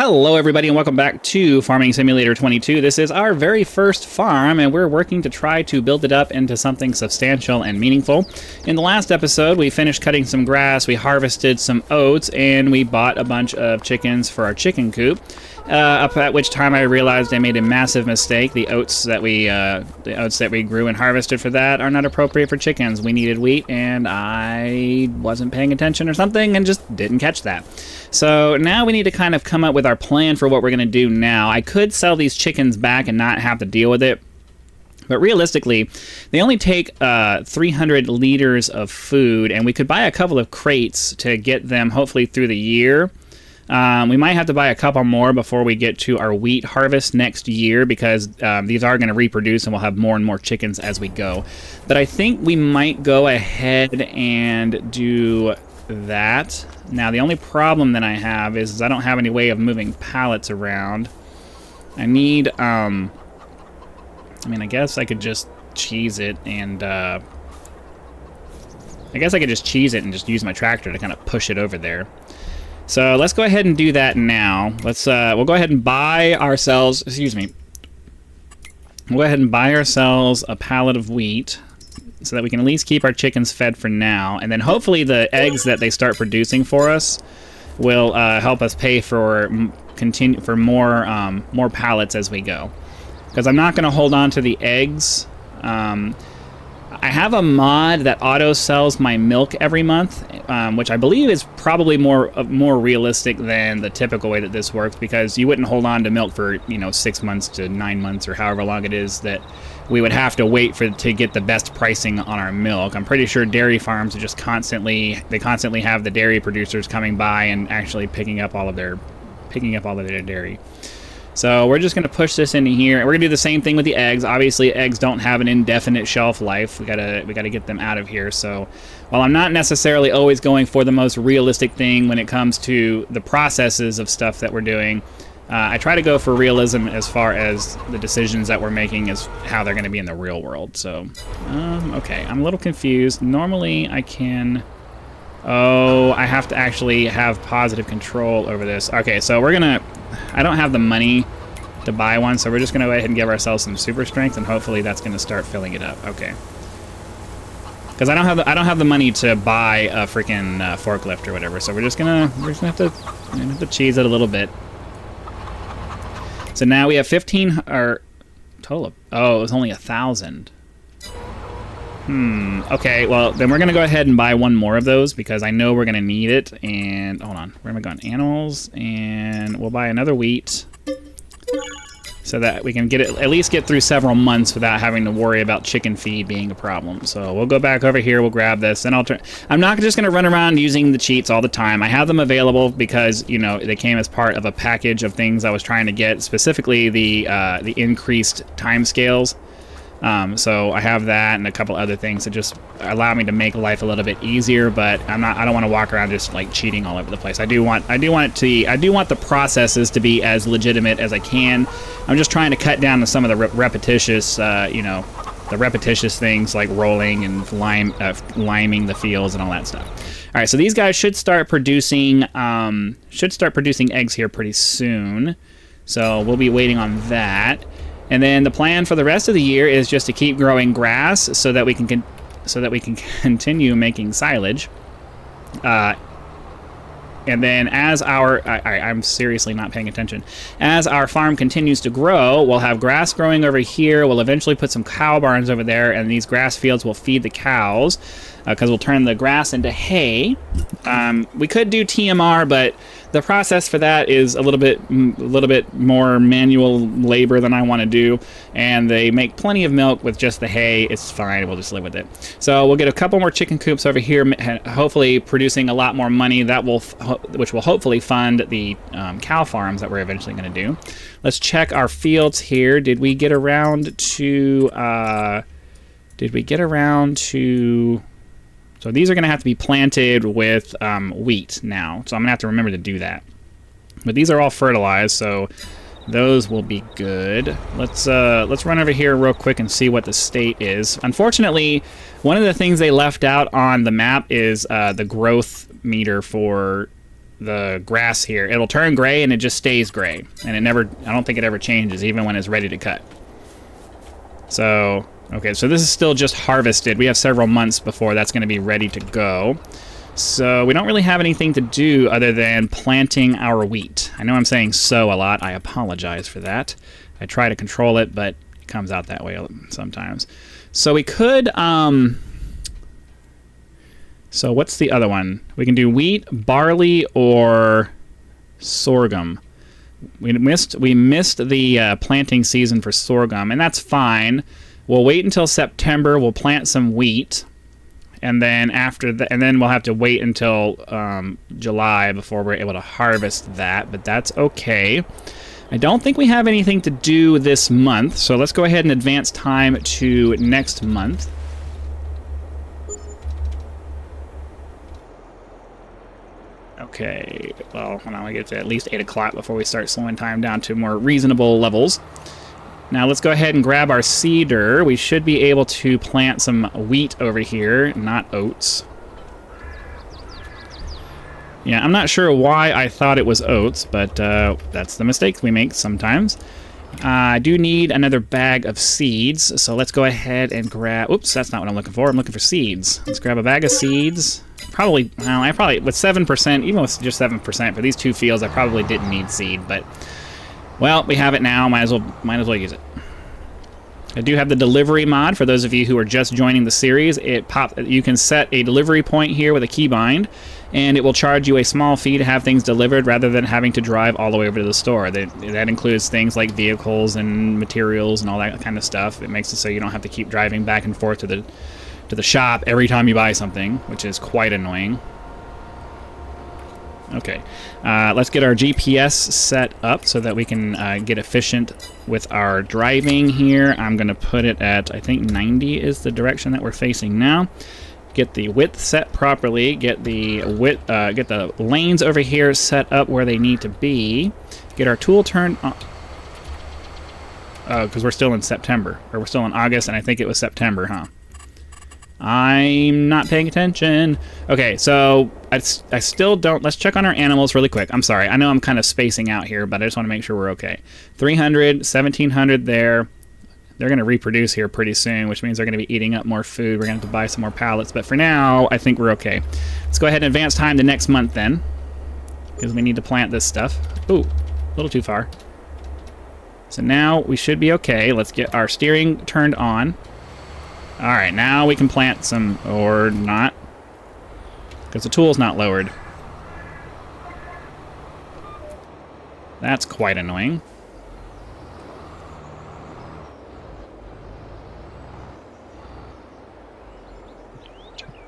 Hello everybody and welcome back to Farming Simulator 22. This is our very first farm and we're working to try to build it up into something substantial and meaningful. In the last episode we finished cutting some grass, we harvested some oats, and we bought a bunch of chickens for our chicken coop. Up at which time I realized I made a massive mistake. The oats that we grew and harvested for that are not appropriate for chickens. We needed wheat and I wasn't paying attention or something and just didn't catch that. So now we need to kind of come up with our plan for what we're going to do now. I could sell these chickens back and not have to deal with it. But realistically, they only take 300 liters of food, and we could buy a couple of crates to get them hopefully through the year. We might have to buy a couple more before we get to our wheat harvest next year, because these are going to reproduce and we'll have more and more chickens as we go. But I think we might go ahead and do that. Now the only problem that I have is I don't have any way of moving pallets around. I need I mean, I guess I could just cheese it and just use my tractor to kind of push it over there. So let's go ahead and do that now. Let's we'll go ahead and buy ourselves, we'll go ahead and buy ourselves a pallet of wheat so that we can at least keep our chickens fed for now, and then hopefully the eggs that they start producing for us will help us pay for more pallets as we go. Because I'm not going to hold on to the eggs. I have a mod that auto sells my milk every month, which I believe is probably more realistic than the typical way that this works, because you wouldn't hold on to milk for 6 months to 9 months or however long it is that we would have to wait to get the best pricing on our milk. I'm pretty sure dairy farms are just constantly have the dairy producers coming by and actually picking up all of their dairy. So we're just going to push this into here. We're going to do the same thing with the eggs. Obviously, eggs don't have an indefinite shelf life. We gotta get them out of here. So while I'm not necessarily always going for the most realistic thing when it comes to the processes of stuff that we're doing, I try to go for realism as far as the decisions that we're making as how they're going to be in the real world. So, okay, I'm a little confused. Normally, I can... Oh, I have to actually have positive control over this. Okay, so we're gonna... I don't have the money to buy one, so we're just gonna go ahead and give ourselves some super strength, and hopefully that's gonna start filling it up. Okay. Because I don't have the money to buy a freaking forklift or whatever, so we're just gonna have to cheese it a little bit. So now we have 15 or total. Oh, it was only 1,000. Okay, well, then we're going to go ahead and buy one more of those because I know we're going to need it. And, hold on, where am I going? Animals, and we'll buy another wheat so that we can at least get through several months without having to worry about chicken feed being a problem. So we'll go back over here, we'll grab this, and I'm not just going to run around using the cheats all the time. I have them available because, they came as part of a package of things I was trying to get, specifically the increased time scales. So I have that and a couple other things that just allow me to make life a little bit easier, but I don't want to walk around just like cheating all over the place. I do want the processes to be as legitimate as I can. I'm just trying to cut down to some of the repetitious, the repetitious things like rolling and liming the fields and all that stuff. All right, so these guys should start producing eggs here pretty soon. So we'll be waiting on that. And then the plan for the rest of the year is just to keep growing grass so that we can continue making silage. And then as I'm seriously not paying attention. As our farm continues to grow, we'll have grass growing over here. We'll eventually put some cow barns over there, and these grass fields will feed the cows because we'll turn the grass into hay. We could do TMR, but the process for that is a little bit more manual labor than I want to do, and they make plenty of milk with just the hay. It's fine. We'll just live with it. So we'll get a couple more chicken coops over here, hopefully producing a lot more money which will hopefully fund the cow farms that we're eventually going to do. Let's check our fields here. Did we get around to? So these are going to have to be planted with wheat now. So I'm going to have to remember to do that. But these are all fertilized, so those will be good. Let's run over here real quick and see what the state is. Unfortunately, one of the things they left out on the map is the growth meter for the grass here. It'll turn gray and it just stays gray. And it never, I don't think it ever changes, even when it's ready to cut. So, okay, so this is still just harvested. We have several months before that's going to be ready to go. So we don't really have anything to do other than planting our wheat. I know I'm saying "so" a lot. I apologize for that. I try to control it, but it comes out that way sometimes. So we could, so what's the other one? We can do wheat, barley, or sorghum. We missed the planting season for sorghum, and that's fine. We'll wait until September. We'll plant some wheat. And then then we'll have to wait until July before we're able to harvest that, but that's okay. I don't think we have anything to do this month, so let's go ahead and advance time to next month. Okay, well, hold on, we get to at least 8 o'clock before we start slowing time down to more reasonable levels. Now let's go ahead and grab our seeder. We should be able to plant some wheat over here, not oats. Yeah, I'm not sure why I thought it was oats, but that's the mistakes we make sometimes. I do need another bag of seeds, so let's go ahead and grab... Oops, that's not what I'm looking for. I'm looking for seeds. Let's grab a bag of seeds. Probably, well, I probably, with 7%, even with just 7%, for these 2 fields, I probably didn't need seed, but... Well, we have it now. Might as well use it. I do have the delivery mod for those of you who are just joining the series. You can set a delivery point here with a keybind, and it will charge you a small fee to have things delivered rather than having to drive all the way over to the store. That includes things like vehicles and materials and all that kind of stuff. It makes it so you don't have to keep driving back and forth to the shop every time you buy something, which is quite annoying. Okay, let's get our GPS set up so that we can get efficient with our driving here. I'm going to put it at, I think 90 is the direction that we're facing now. Get the width set properly. Get the lanes over here set up where they need to be. Get our tool turned on. Because we're still in September, or we're still in August, and I think it was September, huh? I'm not paying attention. Okay, so I still don't... Let's check on our animals really quick. I'm sorry. I know I'm kind of spacing out here, but I just want to make sure we're okay. 300, 1,700 there. They're going to reproduce here pretty soon, which means they're going to be eating up more food. We're going to have to buy some more pallets. But for now, I think we're okay. Let's go ahead and advance time to next month then, because we need to plant this stuff. Ooh, a little too far. So now we should be okay. Let's get our steering turned on. All right, now we can plant some, or not, because the tool's not lowered. That's quite annoying.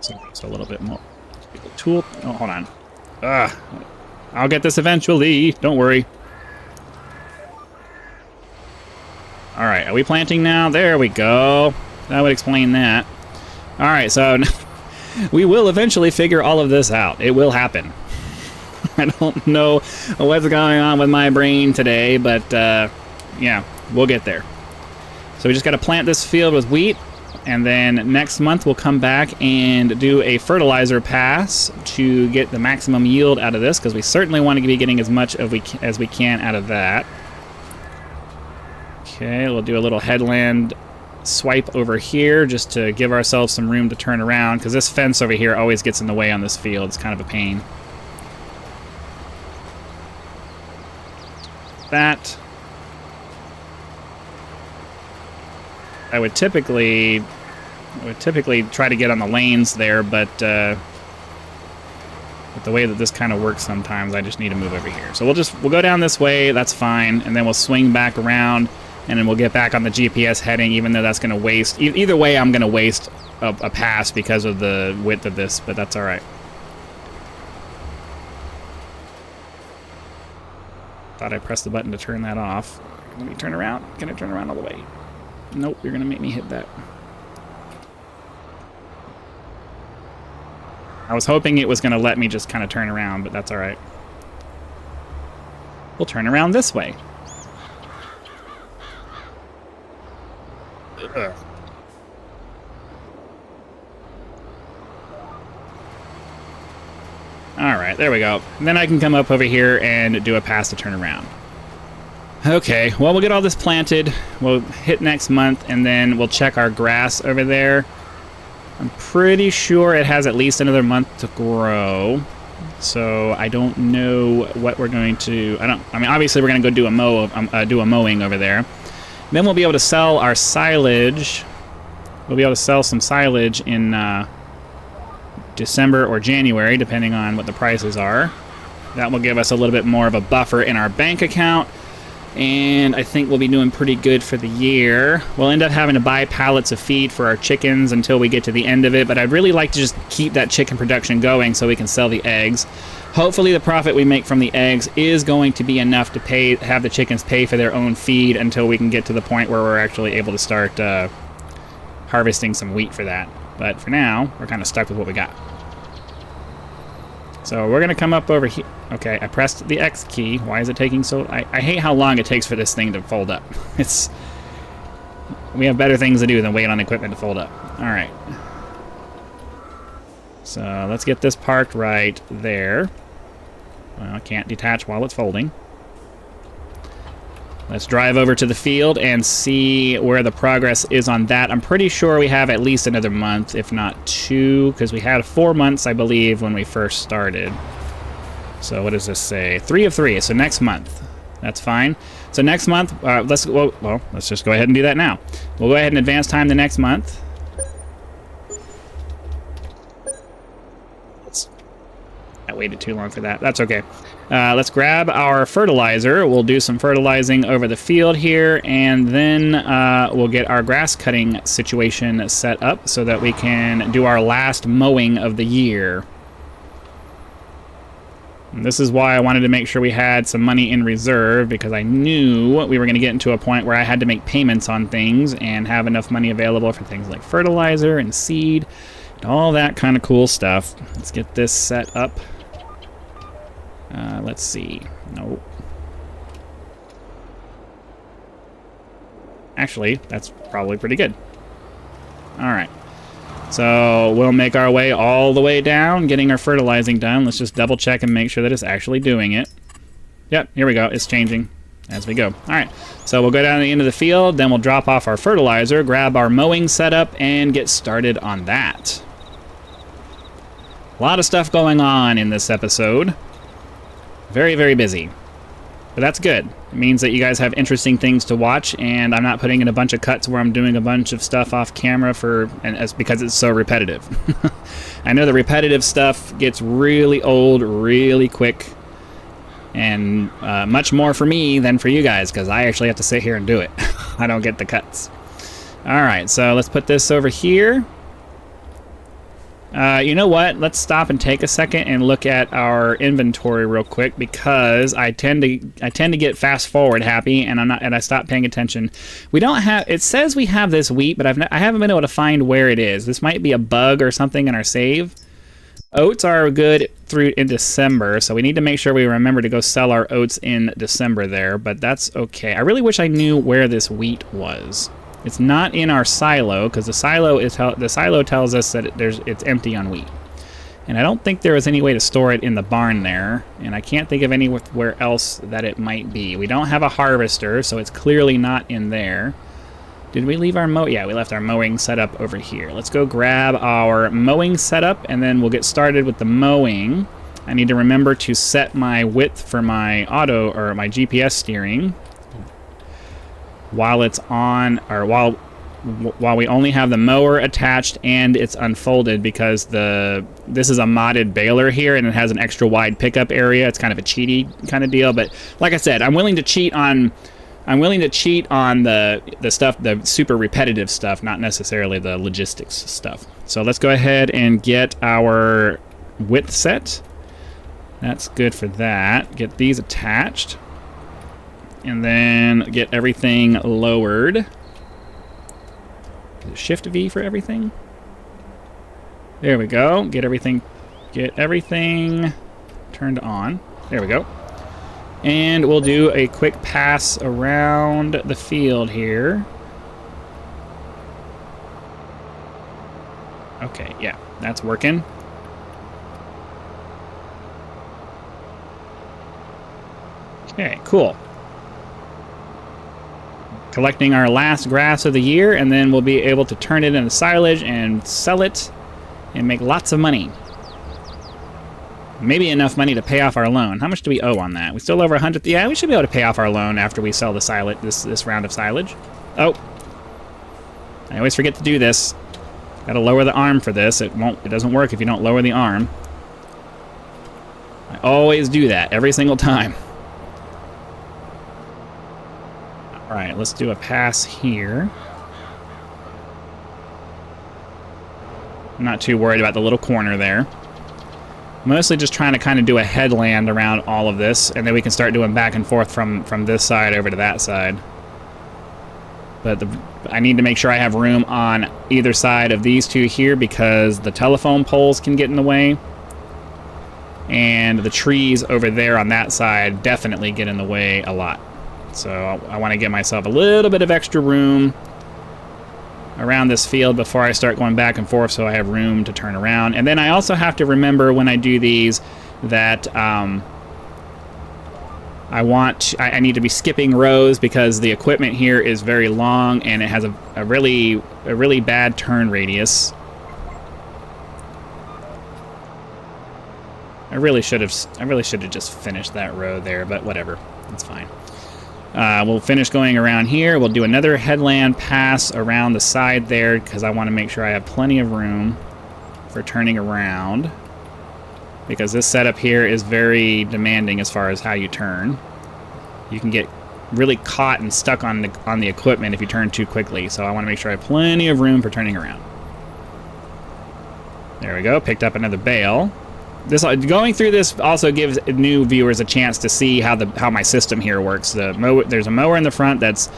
So a little bit more. Tool, oh, hold on. I'll get this eventually, don't worry. All right, are we planting now? There we go. That would explain that. All right, so we will eventually figure all of this out. It will happen. I don't know what's going on with my brain today, but yeah, we'll get there. So we just got to plant this field with wheat, and then next month we'll come back and do a fertilizer pass to get the maximum yield out of this, because we certainly want to be getting as much as we can out of that. Okay, we'll do a little headland swipe over here just to give ourselves some room to turn around, because this fence over here always gets in the way on this field. It's kind of a pain. That I would typically try to get on the lanes there, but with the way that this kind of works sometimes, I just need to move over here. So we'll go down this way, that's fine, and then we'll swing back around, and then we'll get back on the GPS heading, even though that's going to waste... Either way, I'm going to waste a pass because of the width of this, but that's all right. Thought I pressed the button to turn that off. Let me turn around. Can I turn around all the way? Nope, you're going to make me hit that. I was hoping it was going to let me just kind of turn around, but that's all right. We'll turn around this way. Ugh. All right, right, there we go. And then I can come up over here and do a pass to turn around. Okay, well, we'll get all this planted. We'll hit next month, and then we'll check our grass over there. I'm pretty sure it has at least another month to grow. So I don't know what we're going to... I mean, obviously, we're going to go do a mowing over there. Then we'll be able to sell our silage. We'll be able to sell some silage in December or January, depending on what the prices are. That will give us a little bit more of a buffer in our bank account. And I think we'll be doing pretty good for the year. We'll end up having to buy pallets of feed for our chickens until we get to the end of it, but I'd really like to just keep that chicken production going so we can sell the eggs. Hopefully the profit we make from the eggs is going to be enough to have the chickens pay for their own feed until we can get to the point where we're actually able to start harvesting some wheat for that. But for now, we're kind of stuck with what we got. So we're going to come up over here. Okay, I pressed the X key. Why is it taking so... I hate how long it takes for this thing to fold up. We have better things to do than wait on equipment to fold up. Alright. So let's get this parked right there. Well, I can't detach while it's folding. Let's drive over to the field and see where the progress is on that. I'm pretty sure we have at least another month, if not 2, because we had 4 months, I believe, when we first started. So what does this say? 3 of 3, so next month. That's fine. So next month, let's just go ahead and do that now. We'll go ahead and advance time the next month. I waited too long for that. That's okay. Let's grab our fertilizer. We'll do some fertilizing over the field here, and then we'll get our grass cutting situation set up so that we can do our last mowing of the year. And this is why I wanted to make sure we had some money in reserve, because I knew we were going to get into a point where I had to make payments on things and have enough money available for things like fertilizer and seed and all that kind of cool stuff. Let's get this set up. Let's see. Nope. Actually, that's probably pretty good. Alright. So we'll make our way all the way down, getting our fertilizing done. Let's just double check and make sure that it's actually doing it. Yep, here we go. It's changing as we go. Alright. So we'll go down to the end of the field, then we'll drop off our fertilizer, grab our mowing setup, and get started on that. A lot of stuff going on in this episode. Very, very busy. But that's good. It means that you guys have interesting things to watch, and I'm not putting in a bunch of cuts where I'm doing a bunch of stuff off camera because it's so repetitive. I know the repetitive stuff gets really old really quick, and much more for me than for you guys, because I actually have to sit here and do it. I don't get the cuts. Alright, so let's put this over here. You know what? Let's stop and take a second and look at our inventory real quick, because I tend to get fast forward happy, and I stop paying attention. We don't have. It says we have this wheat, but I haven't been able to find where it is. This might be a bug or something in our save. Oats are good through in December, so we need to make sure we remember to go sell our oats in December there. But that's okay. I really wish I knew where this wheat was. It's not in our silo, because the silo tells us that it's empty on wheat. And I don't think there was any way to store it in the barn there, and I can't think of anywhere else that it might be. We don't have a harvester, so it's clearly not in there. Did we leave our Yeah, we left our mowing setup over here. Let's go grab our mowing setup, and then we'll get started with the mowing. I need to remember to set my width for my my GPS steering while it's on, or while we only have the mower attached and it's unfolded, because this is a modded baler here, and it has an extra wide pickup area. It's kind of a cheaty kind of deal, but like I said, I'm willing to cheat on the stuff, the super repetitive stuff, not necessarily the logistics stuff. So let's go ahead and get our width set. That's good for that. Get these attached. And then get everything lowered. Is it Shift V for everything? There we go. Get everything turned on. There we go. And we'll do a quick pass around the field here. Okay, yeah, that's working. Okay, cool. Collecting our last grass of the year, and then we'll be able to turn it into silage and sell it and make lots of money. Maybe enough money to pay off our loan. How much do we owe on that? We still over 100. Yeah, we should be able to pay off our loan after we sell the silage, this round of silage. Oh, I always forget to do this. Got to lower the arm for this. It doesn't work if you don't lower the arm. I always do that every single time. All right, let's do a pass here. I'm not too worried about the little corner there. Mostly just trying to kind of do a headland around all of this, and then we can start doing back and forth from this side over to that side. But I need to make sure I have room on either side of these two here because the telephone poles can get in the way. And the trees over there on that side definitely get in the way a lot. So I want to give myself a little bit of extra room around this field before I start going back and forth so I have room to turn around. And then I also have to remember when I do these that I need to be skipping rows because the equipment here is very long and it has a really bad turn radius. I really should have just finished that row there, but whatever. It's fine. We'll finish going around here. We'll do another headland pass around the side there because I want to make sure I have plenty of room for turning around. Because this setup here is very demanding as far as how you turn. You can get really caught and stuck on the equipment if you turn too quickly. So I want to make sure I have plenty of room for turning around. There we go. Picked up another bale. Going through this also gives new viewers a chance to see how my system here works. There's a mower in the front that's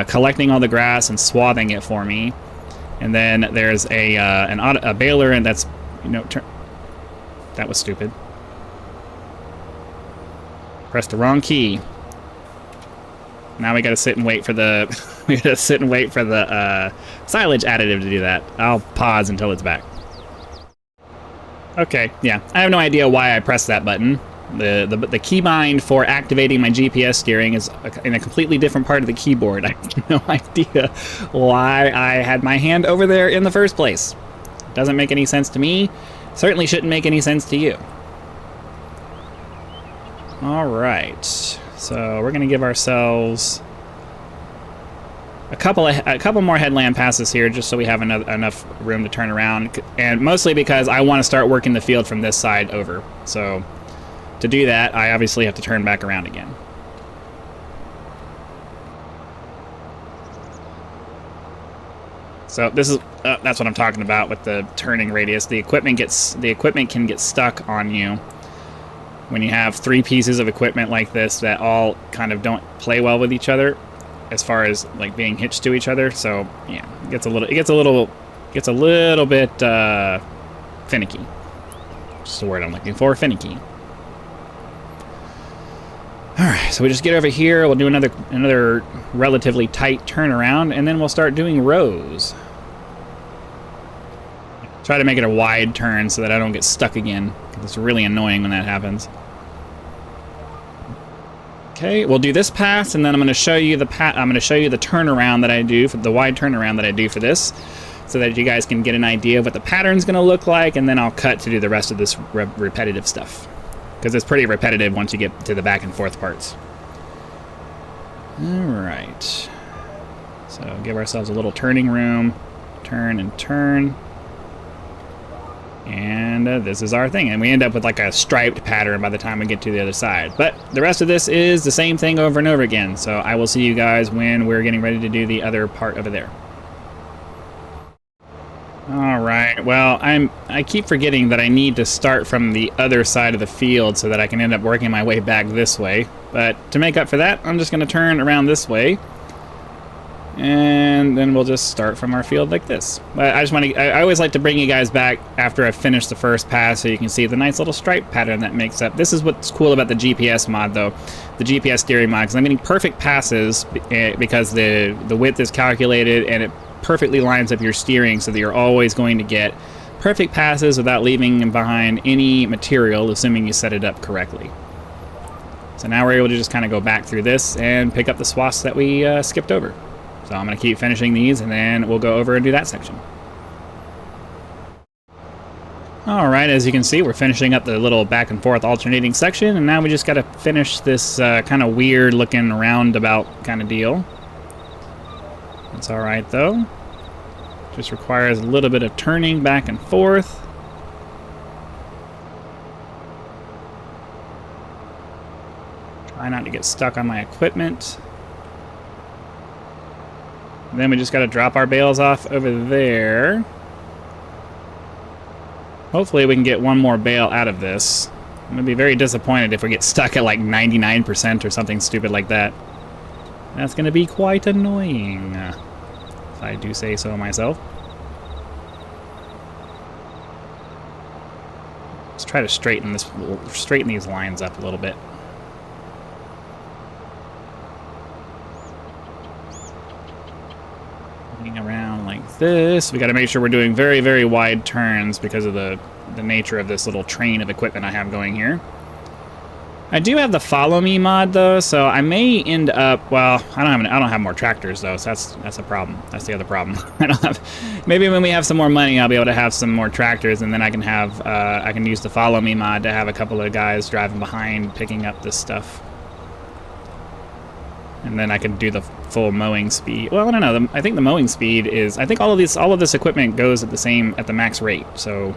collecting all the grass and swathing it for me, and then there's a baler, and that's that was stupid. Pressed the wrong key. Now we got to sit and wait for the silage additive to do that. I'll pause until it's back. Okay, yeah. I have no idea why I pressed that button. The keybind for activating my GPS steering is in a completely different part of the keyboard. I have no idea why I had my hand over there in the first place. Doesn't make any sense to me. Certainly shouldn't make any sense to you. All right. So we're going to give ourselves a couple more headland passes here just so we have enough room to turn around, and mostly because I want to start working the field from this side over. So to do that, I obviously have to turn back around again. So this is that's what I'm talking about with the turning radius. The equipment can get stuck on you when you have three pieces of equipment like this that all kind of don't play well with each other as far as like being hitched to each other. So yeah, it gets a little bit finicky. Just the word I'm looking for, finicky. All right, so we just get over here. We'll do another relatively tight turnaround, and then we'll start doing rows. Try to make it a wide turn so that I don't get stuck again. It's really annoying when that happens. Okay, we'll do this pass, and then I'm going to show you the turnaround that I do for the wide turnaround that I do for this, so that you guys can get an idea of what the pattern's going to look like, and then I'll cut to do the rest of this repetitive stuff, because it's pretty repetitive once you get to the back and forth parts. All right, so give ourselves a little turning room, turn and turn. And this is our thing, and we end up with like a striped pattern by the time we get to the other side. But the rest of this is the same thing over and over again, so I will see you guys when we're getting ready to do the other part over there. Alright, well, I keep forgetting that I need to start from the other side of the field so that I can end up working my way back this way. But to make up for that, I'm just going to turn around this way. And then we'll just start from our field like this. But I always like to bring you guys back after I've finished the first pass so you can see the nice little stripe pattern that makes up. This is what's cool about the GPS mod, though, the GPS steering mod, because I'm getting perfect passes because the width is calculated and it perfectly lines up your steering so that you're always going to get perfect passes without leaving behind any material, assuming you set it up correctly. So now we're able to just kind of go back through this and pick up the swaths that we skipped over. So I'm going to keep finishing these, and then we'll go over and do that section. Alright, as you can see, we're finishing up the little back and forth alternating section, and now we just got to finish this kind of weird looking roundabout kind of deal. It's alright though. Just requires a little bit of turning back and forth. Try not to get stuck on my equipment. And then we just got to drop our bales off over there. Hopefully we can get one more bale out of this. I'm going to be very disappointed if we get stuck at like 99% or something stupid like that. That's going to be quite annoying, if I do say so myself. Let's try to straighten these lines up a little bit. Around like this. We got to make sure we're doing very, very wide turns because of the nature of this little train of equipment I have going here. I do have the follow me mod though, so I may end up, well, I don't have more tractors though, so that's a problem. That's the other problem. Maybe when we have some more money, I'll be able to have some more tractors, and then I can use the follow me mod to have a couple of guys driving behind picking up this stuff. And then I can do the full mowing speed. Well, I don't know. I think the mowing speed is. I think all of this equipment goes at the max rate. So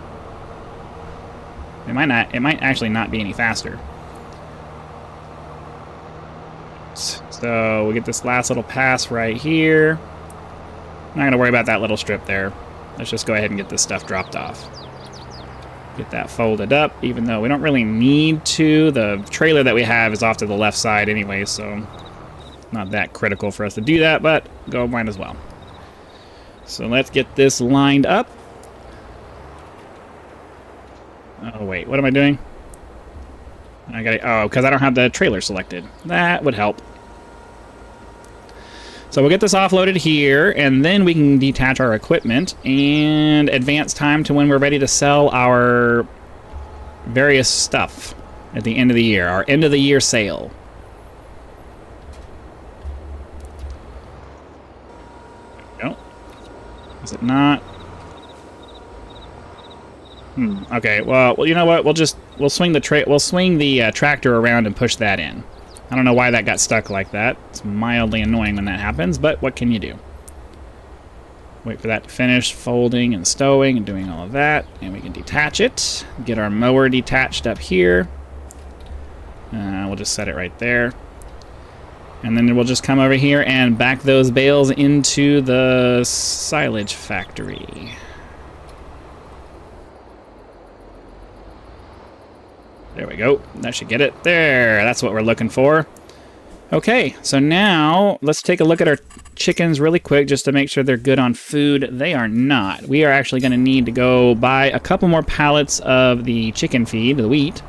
it might actually not be any faster. So we get this last little pass right here. I'm not gonna worry about that little strip there. Let's just go ahead and get this stuff dropped off. Get that folded up, even though we don't really need to. The trailer that we have is off to the left side anyway, so. Not that critical for us to do that, but go might as well. So let's get this lined up. Oh wait, what am I doing? Because I don't have the trailer selected. That would help. So we'll get this offloaded here, and then we can detach our equipment and advance time to when we're ready to sell our various stuff at the end of the year, our end of the year sale. Is it not? Okay. Well, you know what? We'll swing the tractor around and push that in. I don't know why that got stuck like that. It's mildly annoying when that happens, but what can you do? Wait for that to finish folding and stowing and doing all of that, and we can detach it. Get our mower detached up here. We'll just set it right there. And then we'll just come over here and back those bales into the Silage Factory. There we go. That should get it. There. That's what we're looking for. Okay, so now let's take a look at our chickens really quick just to make sure they're good on food. They are not. We are actually going to need to go buy a couple more pallets of the chicken feed, the wheat,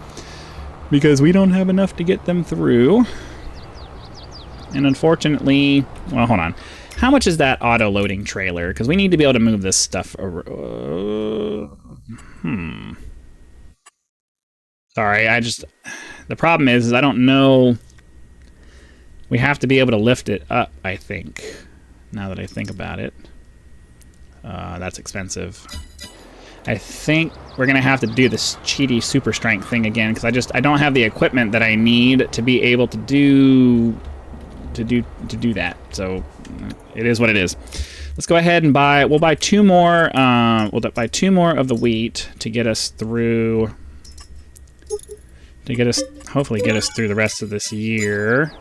because we don't have enough to get them through. And unfortunately, well, hold on. How much is that auto-loading trailer? Because we need to be able to move this stuff. Sorry, the problem is I don't know. We have to be able to lift it up, I think. Now that I think about it. That's expensive. I think we're going to have to do this cheaty super strength thing again, because I don't have the equipment that I need to be able to do that. So it is what it is. Let's go ahead and we'll buy two more. We'll buy two more of the wheat to get us through. Hopefully get us through the rest of this year.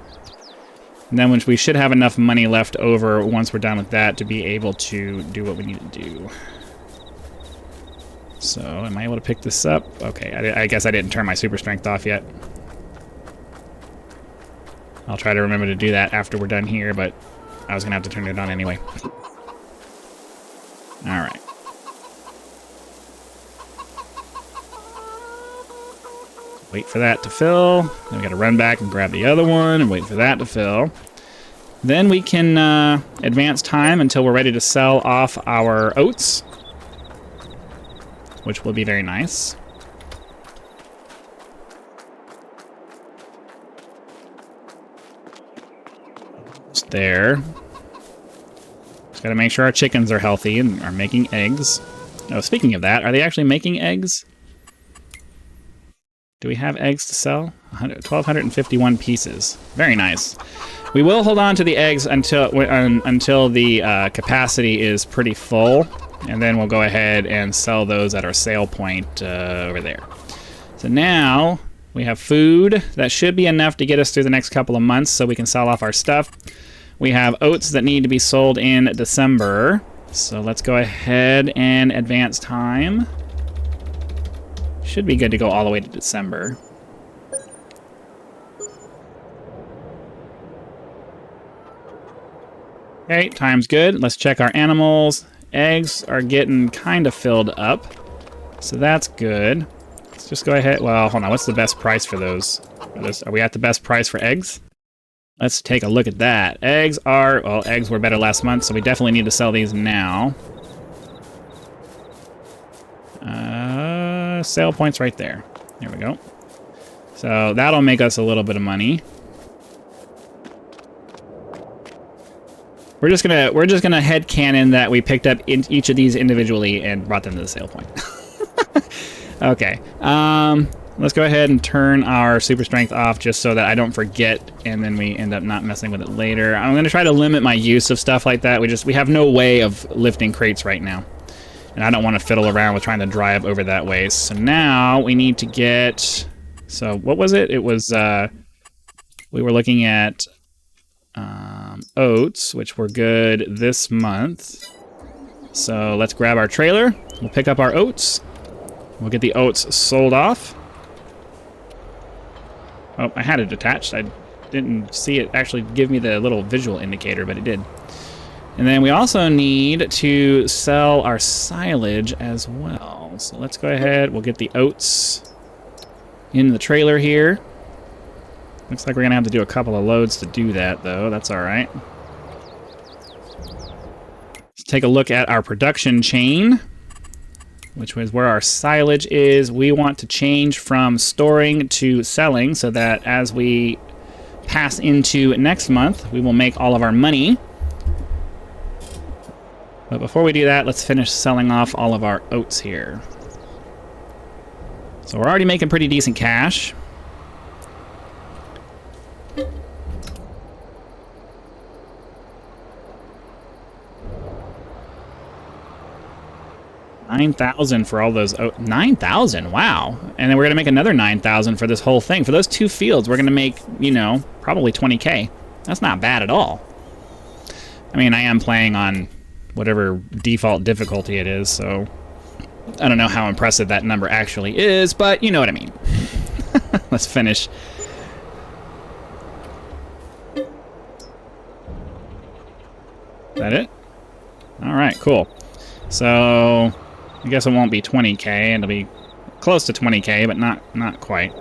And then we should have enough money left over once we're done with that to be able to do what we need to do. So am I able to pick this up? Okay, I guess I didn't turn my super strength off yet. I'll try to remember to do that after we're done here, but I was going to have to turn it on anyway. Alright. Wait for that to fill. Then we got to run back and grab the other one and wait for that to fill. Then we can advance time until we're ready to sell off our oats, which will be very nice. Almost there. Just gotta make sure our chickens are healthy and are making eggs. Oh, speaking of that, are they actually making eggs? Do we have eggs to sell? 1,251 pieces. Very nice. We will hold on to the eggs until the capacity is pretty full, and then we'll go ahead and sell those at our sale point over there. So now we have food. That should be enough to get us through the next couple of months so we can sell off our stuff. We have oats that need to be sold in December. So let's go ahead and advance time. Should be good to go all the way to December. Okay, time's good. Let's check our animals. Eggs are getting kind of filled up, so that's good. Let's just go ahead. Well, hold on. What's the best price for those? Are we at the best price for eggs? Let's take a look at that. Eggs are, well, eggs were better last month, so we definitely need to sell these now. Sale points right there. There we go. So that'll make us a little bit of money. We're just gonna headcanon that we picked up each of these individually and brought them to the sale point. Okay. Let's go ahead and turn our super strength off just so that I don't forget and then we end up not messing with it later. I'm gonna try to limit my use of stuff like that. We have no way of lifting crates right now. And I don't want to fiddle around with trying to drive over that way. So now we need to get... So what was it? It was... we were looking at oats, which were good this month. So let's grab our trailer. We'll pick up our oats. We'll get the oats sold off. Oh, I had it attached. I didn't see it actually give me the little visual indicator, but it did. And then we also need to sell our silage as well. So let's go ahead. We'll get the oats in the trailer here. Looks like we're going to have to do a couple of loads to do that, though. That's all right. Let's take a look at our production chain, which is where our silage is. We want to change from storing to selling so that as we pass into next month, we will make all of our money. But before we do that, let's finish selling off all of our oats here. So we're already making pretty decent cash. $9,000 for all those oats. $9,000, wow. And then we're gonna make another $9,000 for this whole thing. For those two fields, we're gonna make, you know, probably 20K. That's not bad at all. I mean, I am playing on whatever default difficulty it is, so I don't know how impressive that number actually is, but you know what I mean. Let's finish. Is that it? All right, cool. So I guess it won't be 20K. It'll be close to 20K, but not quite.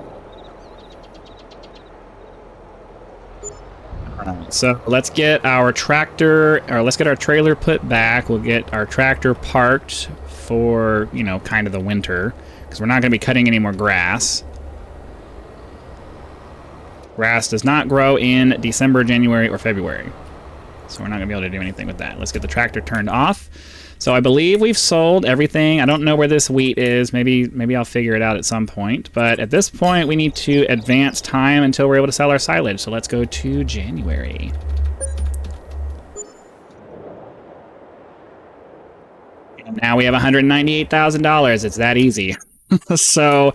So let's get our tractor, or let's get our trailer put back. We'll get our tractor parked for, you know, kind of the winter, because we're not going to be cutting any more grass. Grass does not grow in December, January, or February. So we're not going to be able to do anything with that. Let's get the tractor turned off. So I believe we've sold everything. I don't know where this wheat is. Maybe I'll figure it out at some point. But at this point, we need to advance time until we're able to sell our silage. So let's go to January. And now we have $198,000. It's that easy. So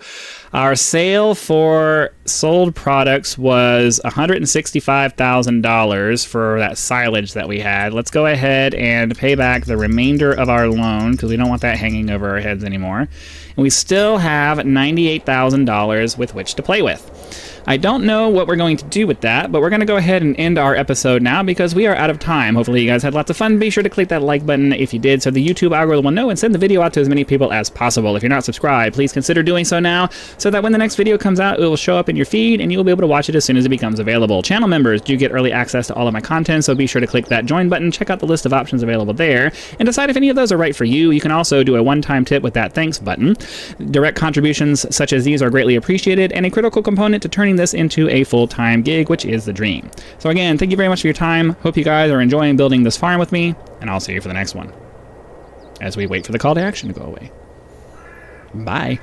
our sale for sold products was $165,000 for that silage that we had. Let's go ahead and pay back the remainder of our loan because we don't want that hanging over our heads anymore. And we still have $98,000 with which to play with. I don't know what we're going to do with that, but we're going to go ahead and end our episode now because we are out of time. Hopefully you guys had lots of fun. Be sure to click that like button if you did so the YouTube algorithm will know and send the video out to as many people as possible. If you're not subscribed, please consider doing so now so that when the next video comes out, it will show up in your feed and you'll be able to watch it as soon as it becomes available. Channel members do get early access to all of my content, so be sure to click that join button, check out the list of options available there, and decide if any of those are right for you. You can also do a one-time tip with that thanks button. Direct contributions such as these are greatly appreciated and a critical component to turning turning this into a full-time gig, which is the dream. So again, thank you very much for your time. Hope you guys are enjoying building this farm with me, and I'll see you for the next one as we wait for the call to action to go away. Bye.